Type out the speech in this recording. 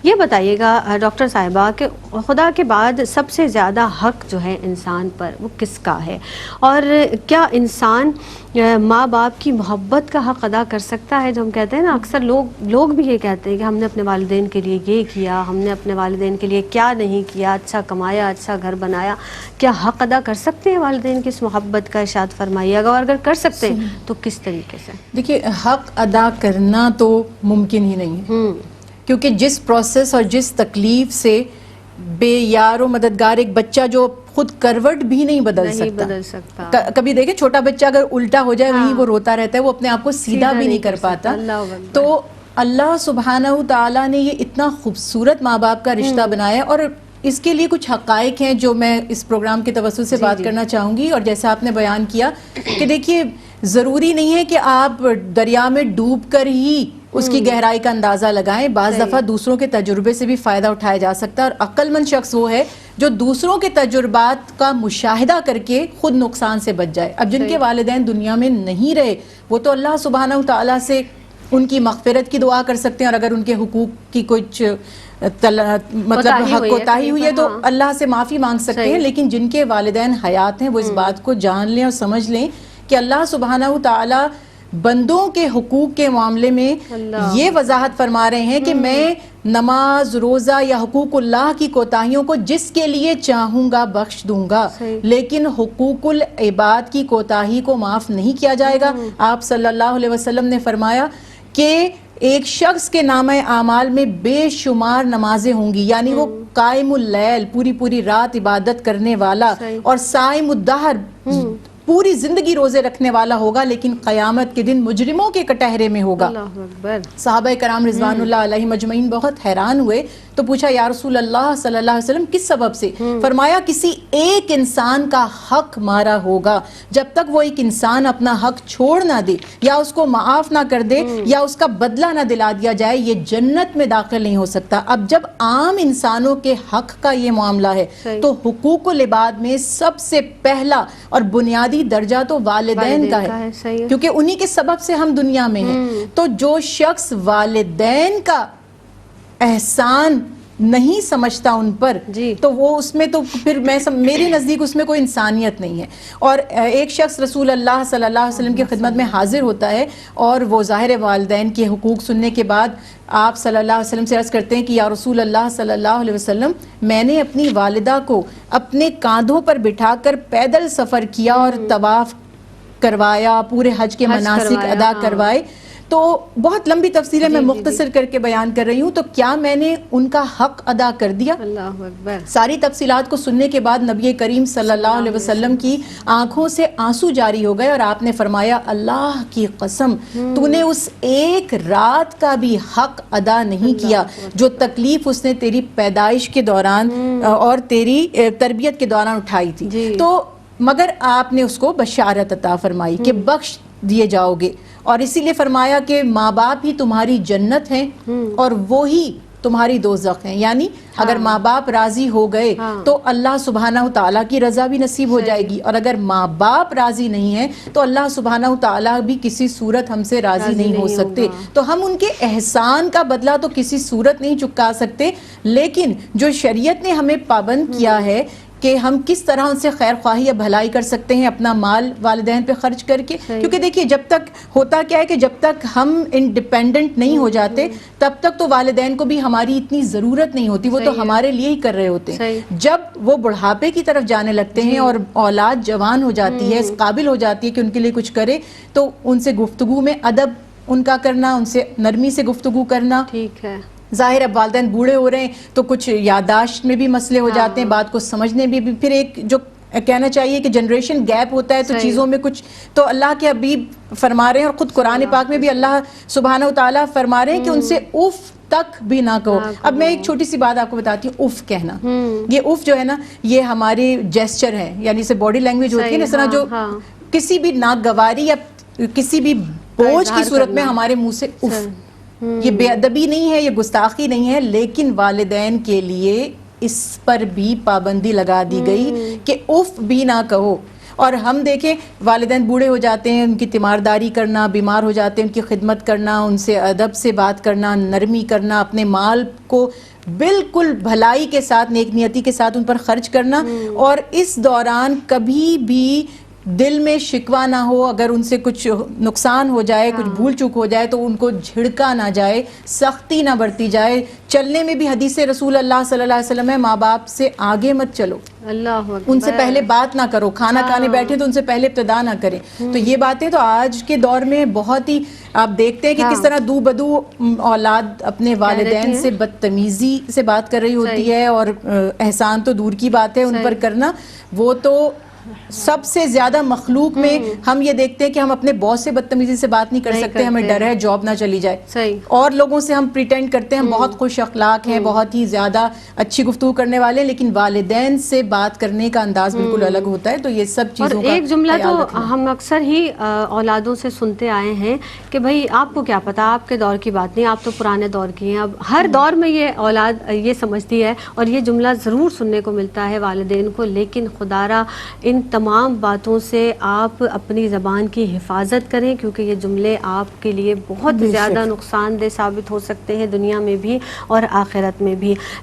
یہ بتائیے گا ڈاکٹر صاحبہ کہ خدا کے بعد سب سے زیادہ حق جو ہے انسان پر وہ کس کا ہے، اور کیا انسان ماں باپ کی محبت کا حق ادا کر سکتا ہے؟ جو ہم کہتے ہیں نا، اکثر لوگ بھی یہ کہتے ہیں کہ ہم نے اپنے والدین کے لیے یہ کیا، ہم نے اپنے والدین کے لیے کیا نہیں کیا، اچھا کمایا، اچھا گھر بنایا، کیا حق ادا کر سکتے ہیں والدین کی اس محبت کا؟ ارشاد فرمائیے گا، اور اگر کر سکتے ہیں تو کس طریقے سے؟ دیکھیے، حق ادا کرنا تو ممکن ہی نہیں ہے، کیونکہ جس پروسیس اور جس تکلیف سے بے یار و مددگار ایک بچہ جو خود کروٹ بھی نہیں بدل سکتا. کبھی دیکھیں چھوٹا بچہ اگر الٹا ہو جائے وہیں وہ روتا رہتا ہے، وہ اپنے آپ کو سیدھا بھی نہیں کر پاتا. تو اللہ سبحانہ تعالیٰ نے یہ اتنا خوبصورت ماں باپ کا رشتہ بنایا، اور اس کے لیے کچھ حقائق ہیں جو میں اس پروگرام کے توسط سے بات کرنا چاہوں گی. اور جیسا آپ نے بیان کیا کہ دیکھیے، ضروری نہیں ہے کہ آپ دریا میں ڈوب کر ہی اس کی گہرائی کا اندازہ لگائیں. بعض دفعہ دوسروں کے تجربے سے بھی فائدہ اٹھایا جا سکتا ہے، اور عقل مند شخص وہ ہے جو دوسروں کے تجربات کا مشاہدہ کر کے خود نقصان سے بچ جائے. اب جن کے والدین دنیا میں نہیں رہے، وہ تو اللہ سبحانہ تعالیٰ سے ان کی مغفرت کی دعا کر سکتے ہیں، اور اگر ان کے حقوق کی کچھ مطلب کوتاہی ہوئی ہے تو اللہ سے معافی مانگ سکتے ہیں. لیکن جن کے والدین حیات ہیں وہ اس بات کو جان لیں اور سمجھ لیں کہ اللہ سبحانہ تعالیٰ بندوں کے حقوق کے معاملے میں یہ وضاحت فرما رہے ہیں کہ میں نماز، روزہ یا حقوق اللہ کی کوتاہیوں کو جس کے لیے چاہوں گا بخش دوں گا، لیکن حقوق العباد کی کوتاہی کو معاف نہیں کیا جائے گا. آپ صلی اللہ علیہ وسلم نے فرمایا کہ ایک شخص کے نامہ اعمال میں بے شمار نمازیں ہوں گی، یعنی وہ قائم اللیل، پوری رات عبادت کرنے والا، اور صائم الدہر، پوری زندگی روزے رکھنے والا ہوگا، لیکن قیامت کے دن مجرموں کے کٹہرے میں ہوگا. صحابہ کرام رضوان اللہ علیہم اجمعین بہت حیران ہوئے تو پوچھا یا رسول اللہ صلی اللہ علیہ وسلم کس سبب سے؟ فرمایا کسی ایک انسان کا حق مارا ہوگا. جب تک وہ ایک انسان اپنا حق چھوڑ نہ دے، یا اس کو معاف نہ کر دے، یا اس کا بدلہ نہ دلا دیا جائے، یہ جنت میں داخل نہیں ہو سکتا. اب جب عام انسانوں کے حق کا یہ معاملہ ہے تو حقوق العباد میں سب سے پہلا اور بنیادی درجہ تو والدین کا ہے، کیونکہ انہی کے سبب سے ہم دنیا میں ہیں. تو جو شخص والدین کا احسان نہیں سمجھتا ان پر، تو وہ اس میں تو پھر میری نزدیک اس میں کوئی انسانیت نہیں ہے. اور ایک شخص رسول اللہ صلی اللہ علیہ وسلم کی خدمت میں حاضر ہوتا ہے، اور وہ ظاہر والدین کے حقوق سننے کے بعد آپ صلی اللہ علیہ وسلم سے عرض کرتے ہیں کہ یا رسول اللہ صلی اللہ علیہ وسلم، میں نے اپنی والدہ کو اپنے کاندھوں پر بٹھا کر پیدل سفر کیا اور طواف کروایا، پورے حج کے مناسک ادا کروائے. تو بہت لمبی تفصیلیں میں مختصر کر کے بیان کر رہی ہوں. تو کیا میں نے ان کا حق ادا کر دیا؟ اللہ اکبر. ساری تفصیلات کو سننے کے بعد نبی کریم صلی اللہ علیہ وسلم کی آنکھوں سے آنسو جاری ہو گئے، اور آپ نے فرمایا اللہ کی قسم، تو نے اس ایک رات کا بھی حق ادا نہیں کیا جو تکلیف اس نے تیری پیدائش کے دوران اور تیری تربیت کے دوران اٹھائی تھی. تو مگر آپ نے اس کو بشارت عطا فرمائی کہ بخش دیے جاؤ گے، اور اسی لیے فرمایا کہ ماں باپ ہی تمہاری جنت ہیں اور وہی تمہاری دوزخ ہیں. یعنی اگر ماں باپ راضی ہو گئے تو اللہ سبحانہ تعالیٰ کی رضا بھی نصیب ہو جائے گی، اور اگر ماں باپ راضی نہیں ہیں تو اللہ سبحانہ تعالیٰ بھی کسی صورت ہم سے راضی نہیں ہو سکتے. تو ہم ان کے احسان کا بدلہ تو کسی صورت نہیں چکا سکتے، لیکن جو شریعت نے ہمیں پابند کیا ہے کہ ہم کس طرح ان سے خیر خواہی یا بھلائی کر سکتے ہیں اپنا مال والدین پہ خرچ کر کے. کیونکہ دیکھیے جب تک ہوتا کیا ہے کہ جب تک ہم انڈیپینڈنٹ نہیں ہو جاتے تب تک تو والدین کو بھی ہماری اتنی ضرورت نہیں ہوتی، وہ تو ہمارے لیے ہی کر رہے ہوتے ہیں. جب وہ بڑھاپے کی طرف جانے لگتے ہیں اور اولاد جوان ہو جاتی ہے، اس قابل ہو جاتی ہے کہ ان کے لیے کچھ کرے، تو ان سے گفتگو میں ادب ان کا کرنا، ان سے نرمی سے گفتگو کرنا. ٹھیک ہے، ظاہر اب والدین بوڑھے ہو رہے ہیں تو کچھ یادداشت میں بھی مسئلے ہو جاتے ہیں، بات کو سمجھنے میں بھی. پھر ایک جو کہنا چاہیے کہ جنریشن گیپ ہوتا ہے تو چیزوں میں کچھ تو اللہ کے حبیب فرما رہے ہیں، اور خود قرآن پاک میں بھی اللہ سبحانہ وتعالیٰ فرما رہے ہیں کہ ان سے اف تک بھی نہ کہو. اب میں ایک چھوٹی سی بات آپ کو بتاتی ہوں. اف کہنا، یہ اف جو ہے نا، یہ ہماری جیسچر ہے، یعنی اسے باڈی لینگویج ہوتی ہے نا، اس طرح جو کسی بھی ناگواری یا کسی بھی بوجھ کی صورت میں ہمارے منہ سے اف، یہ بے ادبی نہیں ہے، یہ گستاخی نہیں ہے، لیکن والدین کے لیے اس پر بھی پابندی لگا دی گئی کہ اف بھی نہ کہو. اور ہم دیکھیں والدین بوڑھے ہو جاتے ہیں، ان کی تیمارداری کرنا، بیمار ہو جاتے ہیں ان کی خدمت کرنا، ان سے ادب سے بات کرنا، نرمی کرنا، اپنے مال کو بالکل بھلائی کے ساتھ، نیک نیتی کے ساتھ ان پر خرچ کرنا، اور اس دوران کبھی بھی دل میں شکوہ نہ ہو، اگر ان سے کچھ نقصان ہو جائے، کچھ بھول چوک ہو جائے تو ان کو جھڑکا نہ جائے، سختی نہ برتی جائے. چلنے میں بھی حدیث رسول اللہ صلی اللہ علیہ وسلم ہے ماں باپ سے آگے مت چلو، اللہ ان سے پہلے بات نہ کرو، کھانا کھانے بیٹھے تو ان سے پہلے ابتدا نہ کریں. تو یہ باتیں تو آج کے دور میں بہت ہی آپ دیکھتے ہیں کہ کس طرح دو بدو اولاد اپنے والدین سے بدتمیزی سے بات کر رہی ہوتی ہے، اور احسان تو دور کی بات ہے ان پر کرنا. وہ تو سب سے زیادہ مخلوق میں ہم یہ دیکھتے ہیں کہ ہم اپنے باس سے بدتمیزی سے بات نہیں کر سکتے، ہمیں ڈر ہے جاب نہ چلی جائے. اور لوگوں سے ہم پریٹینڈ کرتے ہیں ہم بہت خوش اخلاق ہیں، بہت ہی زیادہ اچھی گفتگو کرنے والے، لیکن والدین سے بات کرنے کا انداز بالکل الگ ہوتا ہے. تو یہ سب چیزوں کا ایک جملہ خیال تو رکھنا. ہم اکثر ہی اولادوں سے سنتے آئے ہیں کہ بھائی آپ کو کیا پتا، آپ کے دور کی بات نہیں، آپ تو پرانے دور کی ہیں. اب ہر دور میں یہ اولاد یہ سمجھتی ہے، اور یہ جملہ ضرور سننے کو ملتا ہے والدین کو. لیکن خدارا ان تمام باتوں سے آپ اپنی زبان کی حفاظت کریں، کیونکہ یہ جملے آپ کے لیے بہت زیادہ نقصان دہ ثابت ہو سکتے ہیں، دنیا میں بھی اور آخرت میں بھی.